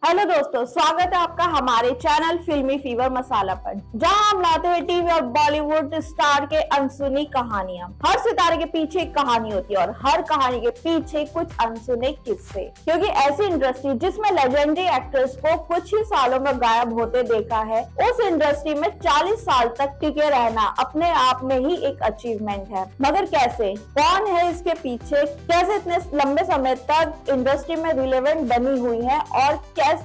Hello दोस्तों, स्वागत है आपका हमारे चैनल फिल्मी फीवर मसाला पर, जहां हम लाते हैं टीवी और बॉलीवुड स्टार के अनसुनी कहानियां। हर सितारे के पीछे एक कहानी होती है और हर कहानी के पीछे कुछ अनसुने किस्से, क्योंकि ऐसी इंडस्ट्री जिसमें लेजेंडरी एक्टर्स को कुछ ही सालों में गायब होते देखा है, उस इंडस्ट्री में 40 साल तक टिके रहना अपने आप में ही एक अचीवमेंट है। मगर कैसे, कौन है इसके पीछे, कैसे इतने लंबे समय तक इंडस्ट्री में रिलेवेंट बनी हुई है और कैसे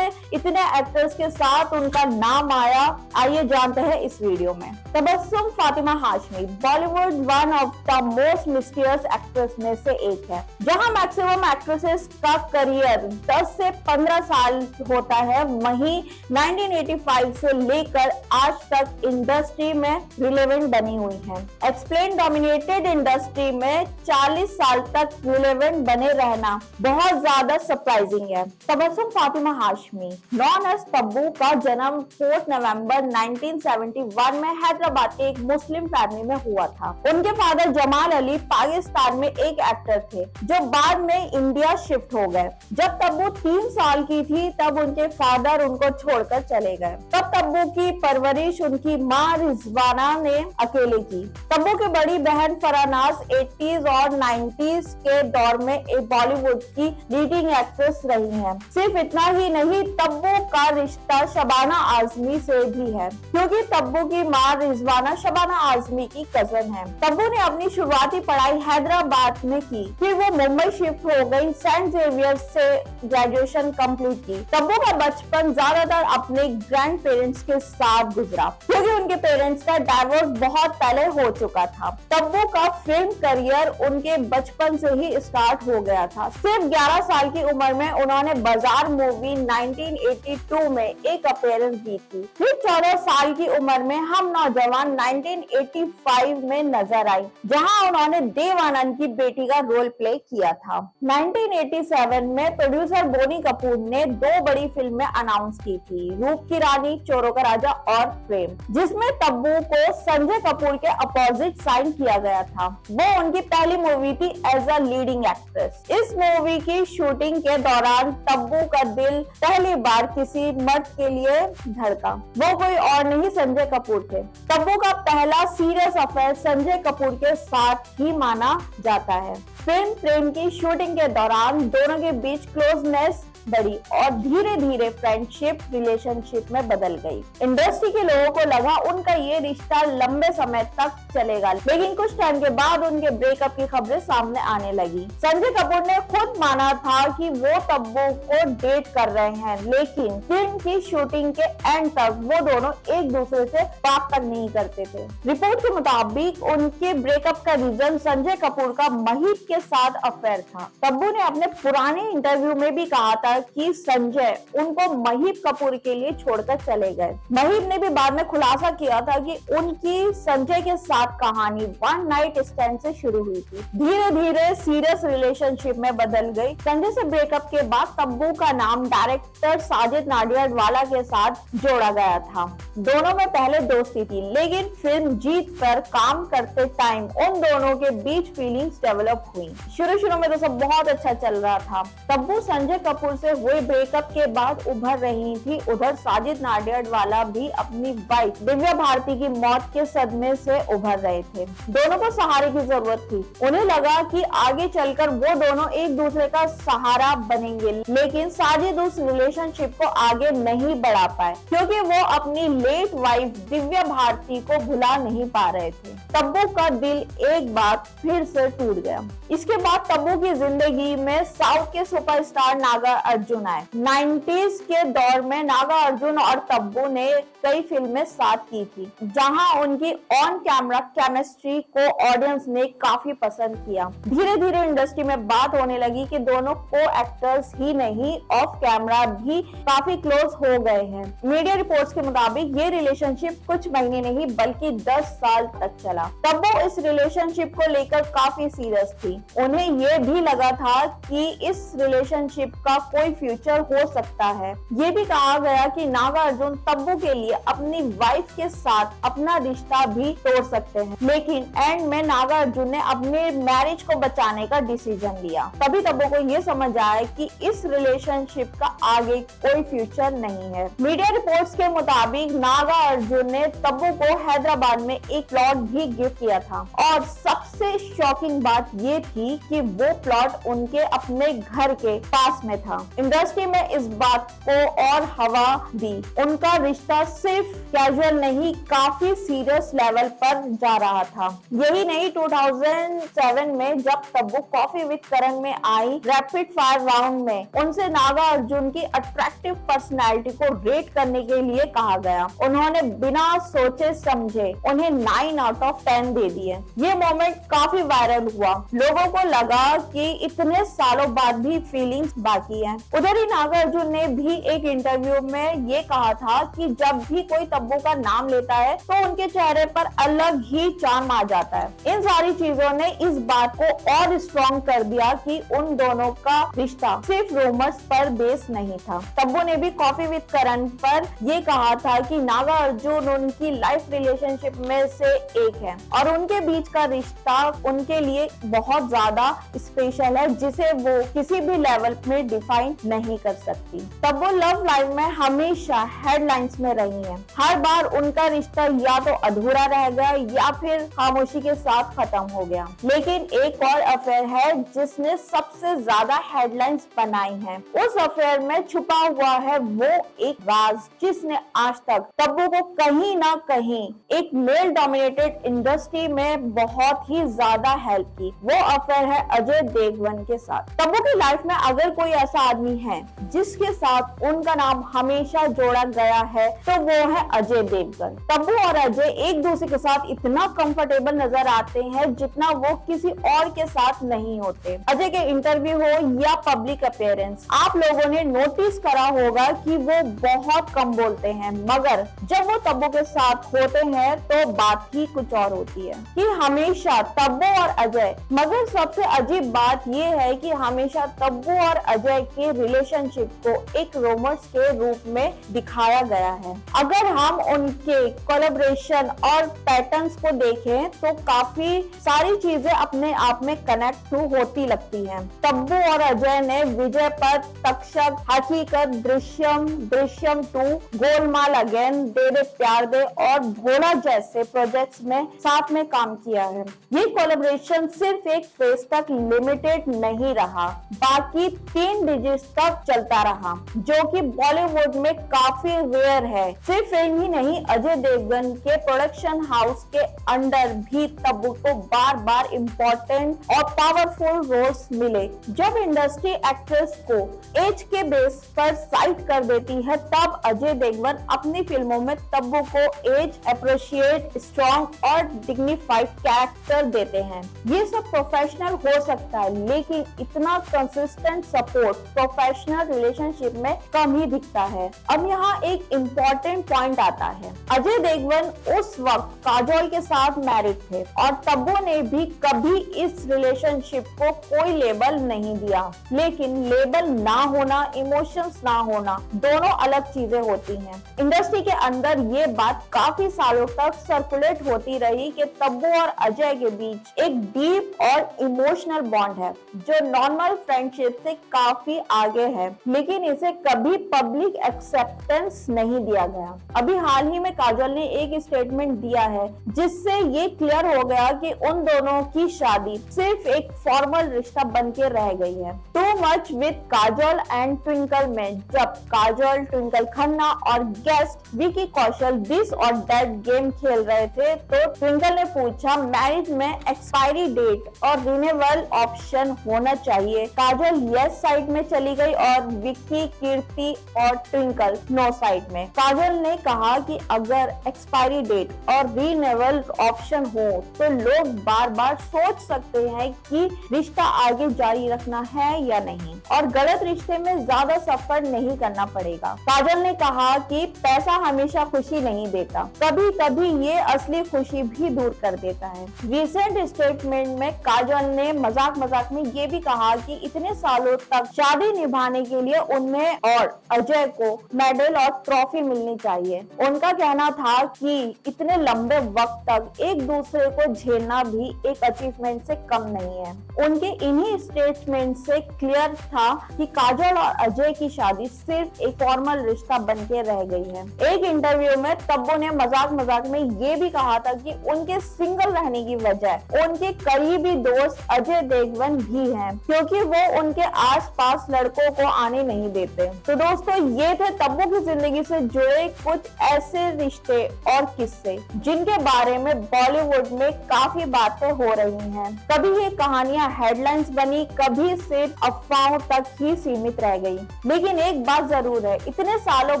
इतने एक्टर्स के साथ उनका नाम आया, आइए जानते हैं इस वीडियो में। Tabassum Fatima Hashmi Bollywood one of the most mysterious actress में से एक है। जहां मैक्सिमम एक्ट्रेसेस का करियर 10 से 15 साल होता है, वहीं 1985 से लेकर आज तक इंडस्ट्री में रिलेवेंट बनी हुई है। एक्सप्लेन डोमिनेटेड इंडस्ट्री में 40 साल तक रिलेवेंट बने रहना बहुत ज्यादा सरप्राइजिंग है। तबस्सुम फातिमा हाशमी नॉन एज तब्बू का जन्म 4 नवंबर 1971 में हैदराबाद के एक मुस्लिम फैमिली में हुआ था। उनके फादर जमाल अली पाकिस्तान में एक एक्टर थे, जो बाद में इंडिया शिफ्ट हो गए। जब तब्बू 3 साल की थी तब उनके फादर उनको छोड़कर चले गए। तब तब्बू की परवरिश उनकी माँ रिजवाना ने अकेले की। तब्बू की बड़ी बहन फरानाज 80s और 90s के दौर में एक बॉलीवुड की लीडिंग एक्ट्रेस रही है। सिर्फ इतना ही नहीं, तब्बू का रिश्ता शबाना आजमी से भी है, क्योंकि तब्बू की माँ रिजवाना शबाना आजमी की कजन है। तब्बू ने अपनी शुरुआती पढ़ाई हैदराबाद में की, फिर वो मुंबई शिफ्ट हो गई। सेंट जेवियर से ग्रेजुएशन कंप्लीट की। तब्बू का बचपन ज्यादातर अपने ग्रैंड पेरेंट्स के साथ गुजरा, क्योंकि उनके पेरेंट्स का डाइवोर्स बहुत पहले हो चुका था। तब्बू का फिल्म करियर उनके बचपन से ही स्टार्ट हो गया था। सिर्फ 11 साल की उम्र में उन्होंने बाजार मूवी 1982 में एक अपीयरेंस दी थी। फिर 14 साल की उम्र में हम नौजवान 1985 में नजर आई, जहां उन्होंने देव आनंद की बेटी का रोल प्ले किया था। 1987 में प्रोड्यूसर बोनी कपूर ने 2 बड़ी फिल्में अनाउंस की थी, रूप की रानी, चोरों का राजा और प्रेम, जिसमें तब्बू को संजय कपूर के अपोजिट साइन किया गया था। वो उनकी पहली मूवी थी एज अ लीडिंग एक्ट्रेस। इस मूवी की शूटिंग के दौरान तब्बू का दिल पहली बार किसी मर्द के लिए धड़का। वो कोई और नहीं, संजय कपूर थे। तब्बू का पहला सीरियस अफेयर संजय कपूर के साथ ही माना जाता है। फिल्म प्रेम की शूटिंग के दौरान दोनों के बीच क्लोजनेस बढ़ी और धीरे धीरे फ्रेंडशिप रिलेशनशिप में बदल गई। इंडस्ट्री के लोगों को लगा उनका ये रिश्ता लंबे समय तक चलेगा, लेकिन कुछ टाइम के बाद उनके ब्रेकअप की खबरें सामने आने लगी। संजय कपूर ने खुद माना था कि वो तब्बू को डेट कर रहे हैं, लेकिन फिल्म की शूटिंग के एंड तक वो दोनों एक दूसरे से बात तक नहीं करते थे। रिपोर्ट के मुताबिक उनके ब्रेकअप का रीजन संजय कपूर का महीप के साथ अफेयर था। तब्बू ने अपने पुराने इंटरव्यू में भी कहा था कि संजय उनको महीप कपूर के लिए छोड़कर चले गए। महीप ने भी बाद में खुलासा किया था कि उनकी संजय के साथ कहानी वन नाइट स्टैंड से शुरू हुई थी, धीरे धीरे सीरियस रिलेशनशिप में बदल गई। संजय से ब्रेकअप के बाद तब्बू का नाम डायरेक्टर साजिद नाडियाडवाला के साथ जोड़ा गया था। दोनों में पहले दोस्ती थी, लेकिन फिल्म जीत पर काम करते टाइम उन दोनों के बीच फीलिंग्स डेवलप हुई। शुरू में तो सब बहुत अच्छा चल रहा था। तब्बू संजय कपूर से हुए ब्रेकअप के बाद उभर रही थी। उधर साजिद नाडियाडवाला भी अपनी वाइफ दिव्या भारती की मौत के सदमे से उभर रहे थे। दोनों को सहारे की जरूरत थी। उन्हें लगा कि आगे चलकर वो दोनों एक दूसरे का सहारा बनेंगे, लेकिन साजिद उस रिलेशनशिप को आगे नहीं बढ़ा पाए, क्योंकि वो अपनी लेट वाइफ दिव्या भारती को भुला नहीं पा रहे थे। तब्बू का दिल एक बार फिर से टूट गया। इसके बाद तब्बू की जिंदगी में साउथ के सुपरस्टार नागा अर्जुन आए। 90s के दौर में नागा अर्जुन और तब्बू ने कई फिल्में साथ की थी, जहां उनकी ऑन कैमरा केमिस्ट्री को ऑडियंस ने काफी पसंद किया। धीरे धीरे इंडस्ट्री में बात होने लगी कि दोनों को एक्टर्स ही नहीं, ऑफ कैमरा भी काफी क्लोज हो गए हैं। मीडिया रिपोर्ट्स के मुताबिक ये रिलेशनशिप कुछ महीने नहीं बल्कि 10 साल तक चला। तब्बू इस रिलेशनशिप को लेकर काफी सीरियस थी। उन्हें ये भी लगा था कि इस रिलेशनशिप का कोई फ्यूचर हो सकता है। ये भी कहा गया कि नागार्जुन तब्बू के लिए अपनी वाइफ के साथ अपना रिश्ता भी तोड़ सकते हैं, लेकिन एंड में नागार्जुन ने अपने मैरिज को बचाने का डिसीजन लिया। तभी तब्बू को ये समझ आया कि इस रिलेशनशिप का आगे कोई फ्यूचर नहीं है। मीडिया रिपोर्ट्स के मुताबिक नागार्जुन ने तब्बू को हैदराबाद में एक प्लॉट भी गिफ्ट किया था और सबसे शॉकिंग बात ये थी कि वो प्लॉट उनके अपने घर के पास में था। इंडस्ट्री में इस बात को और हवा दी। उनका रिश्ता सिर्फ कैजुअल नहीं, काफी सीरियस लेवल पर जा रहा था। यही नहीं, 2007 में जब तब्बू कॉफी विद करण में आई रैपिड फायर राउंड में उनसे नागार्जुन की अट्रैक्टिव पर्सनैलिटी को रेट करने के लिए कहा गया। उन्होंने बिना सोचे समझे उन्हें 9 आउट ऑफ 10 दे दिए। ये मोमेंट काफी वायरल हुआ। लोगों को लगा कि इतने सालों बाद भी फीलिंग्स बाकी हैं। उधर ही नागार्जुन ने भी एक इंटरव्यू में ये कहा था कि जब भी कोई तब्बू का नाम लेता है तो उनके चेहरे पर अलग ही चार्म आ जाता है। इन सारी चीजों ने इस बात को और स्ट्रॉन्ग कर दिया कि उन दोनों का रिश्ता सिर्फ रूमर्स पर बेस नहीं था। तब्बू ने भी कॉफी विद करण पर ये कहा था कि नागार्जुन उनकी लाइफ रिलेशनशिप में से एक है और उनके बीच का रिश्ता उनके लिए बहुत ज्यादा स्पेशल है, जिसे वो किसी भी लेवल में डिफाइन नहीं कर सकती। तब्बू लव लाइफ में हमेशा हेडलाइंस में रही हैं। हर बार उनका रिश्ता या तो अधूरा रह गया या फिर खामोशी के साथ खत्म हो गया। लेकिन एक और अफेयर है जिसने सबसे ज्यादा हेडलाइंस बनाई हैं। उस अफेयर में छुपा हुआ है वो एक राज जिसने आज तक तब्बू को कहीं ना कहीं एक मेल डोमिनेटेड इंडस्ट्री में बहुत ही ज्यादा हेल्प की। वो अफेयर है अजय देवगन के साथ। तब्बू की लाइफ में अगर कोई ऐसा आदमी है जिसके साथ उनका नाम हमेशा जोड़ा गया है तो वो है अजय देवगन। तब्बू और अजय एक दूसरे के साथ इतना कंफर्टेबल नजर आते हैं जितना वो किसी और के साथ नहीं होते। अजय के इंटरव्यू हो या पब्लिक अपीयरेंस, आप लोगों ने नोटिस करा होगा कि वो बहुत कम बोलते हैं, मगर जब वो तब्बू के साथ होते हैं तो बात ही कुछ और होती है कि हमेशा तब्बू और अजय। मगर सबसे अजीब बात ये है कि हमेशा तब्बू और अजय के रिलेशनशिप को एक रोमर्स के रूप में दिखाया गया है। अगर हम उनके कोलैबोरेशन और पैटर्न्स को देखें तो काफी सारी चीजें अपने आप में कनेक्ट होती लगती हैं। तब्बू और अजय ने विजय पथ, तक्षक, हकीकत, दृश्यम 2, गोलमाल अगेन, दे दे प्यार दे और भोला जैसे प्रोजेक्ट्स में साथ में काम किया है। ये कोलैबोरेशन सिर्फ एक फेज तक लिमिटेड नहीं रहा, बाकी 3 डिजिट्स तक चलता रहा, जो कि बॉलीवुड में काफी रेयर है। सिर्फ फिल्म ही नहीं, अजय देवगन के प्रोडक्शन हाउस के अंडर भी तब्बू को बार बार इम्पोर्टेंट और पावरफुल रोल्स मिले। जब इंडस्ट्री एक्ट्रेस को एज के बेस पर साइट कर देती है तब अजय देवगन अपनी फिल्मों में तब्बू को एज अप्रिशिएट, स्ट्रॉन्ग और डिग्निफाइड कैरेक्टर देते हैं। ये सब प्रोफेशनल हो सकता है, लेकिन इतना कंसिस्टेंट सपोर्ट प्रोफेशनल रिलेशनशिप में कम ही दिखता है। अब यहाँ एक इम्पोर्टेंट पॉइंट आता है। अजय देवगन उस वक्त काजोल के साथ मैरिड थे और तब्बू ने भी कभी इस रिलेशनशिप को कोई लेबल नहीं दिया। लेकिन लेबल ना होना, इमोशंस ना होना, दोनों अलग चीजें होती हैं। इंडस्ट्री के अंदर ये बात काफी सालों तक सर्कुलेट होती रही कि तब्बू और अजय के बीच एक डीप और इमोशनल बॉन्ड है जो नॉर्मल फ्रेंडशिप से काफी आगे है, लेकिन इसे कभी पब्लिक एक्सेप्टेंस नहीं दिया गया। अभी हाल ही में काजोल ने एक स्टेटमेंट दिया है जिससे ये क्लियर हो गया कि उन दोनों की शादी सिर्फ एक फॉर्मल रिश्ता बनके रह गई है। Too much with Kajol and twinkle में जब काजोल, ट्विंकल खन्ना और गेस्ट विकी कौशल दिस और दैट गेम खेल रहे थे तो ट्विंकल ने पूछा मैरिज में एक्सपायरी डेट और रिन्यूअल ऑप्शन होना चाहिए। काजोल यस साइड में चली गई और विकी, कीर्ति और ट्विंकल नो साइड में। काजोल ने कहा कि अगर एक्सपायरी डेट और रिन्यूअल ऑप्शन हो तो लोग बार बार सोच सकते हैं कि रिश्ता आगे जारी रखना है या नहीं और गलत रिश्ते में ज्यादा सफर नहीं करना पड़ेगा। काजल ने कहा कि पैसा हमेशा खुशी नहीं देता, कभी कभी ये असली खुशी भी दूर कर देता है। रिसेंट स्टेटमेंट में काजल ने मजाक में ये भी कहा कि इतने सालों तक शादी निभाने के लिए उन्हें और अजय को मेडल और ट्रॉफी मिलनी चाहिए। उनका कहना था कि इतने लंबे वक्त तक एक दूसरे को झेलना भी एक अचीवमेंट से कम नहीं है। उनके इन्हीं स्टेटमेंट से क्लियर था कि काजोल और अजय की शादी सिर्फ एक फॉर्मल रिश्ता बनके रह गई है। एक इंटरव्यू में तब्बू ने मजाक में ये भी कहा था कि उनके सिंगल रहने की वजह उनके करीबी दोस्त अजय देवगन भी हैं, क्योंकि वो उनके आसपास लड़कों को आने नहीं देते। तो दोस्तों, ये थे तब्बू की जिंदगी से जुड़े कुछ ऐसे रिश्ते और किस्से जिनके बारे में बॉलीवुड में काफी बातें हो रही हैं। कभी ये कहानियां हेडलाइंस बनी, कभी सिर्फ अफवाहों तक ही सीमित रह गई। लेकिन एक बात जरूर है, इतने सालों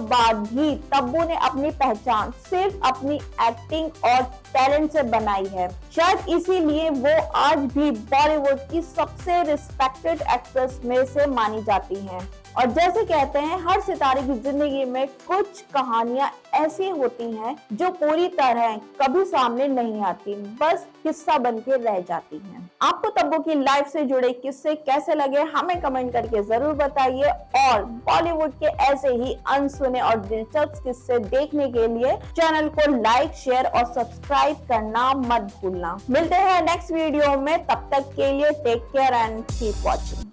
बाद भी तब्बू ने अपनी पहचान सिर्फ अपनी एक्टिंग और टैलेंट से बनाई है। शायद इसीलिए वो आज भी बॉलीवुड की सबसे रिस्पेक्टेड एक्ट्रेस में से मानी जाती हैं। और जैसे कहते हैं, हर सितारे की जिंदगी में कुछ कहानियां ऐसी होती हैं जो पूरी तरह कभी सामने नहीं आती, बस किस्सा बनके रह जाती हैं। आपको तब्बू की लाइफ से जुड़े किस्से कैसे लगे, हमें कमेंट करके जरूर बताइए। और बॉलीवुड के ऐसे ही अनसुने और दिलचस्प किस्से देखने के लिए चैनल को लाइक, शेयर और सब्सक्राइब करना मत भूलना। मिलते हैं नेक्स्ट वीडियो में, तब तक के लिए take care and keep watching.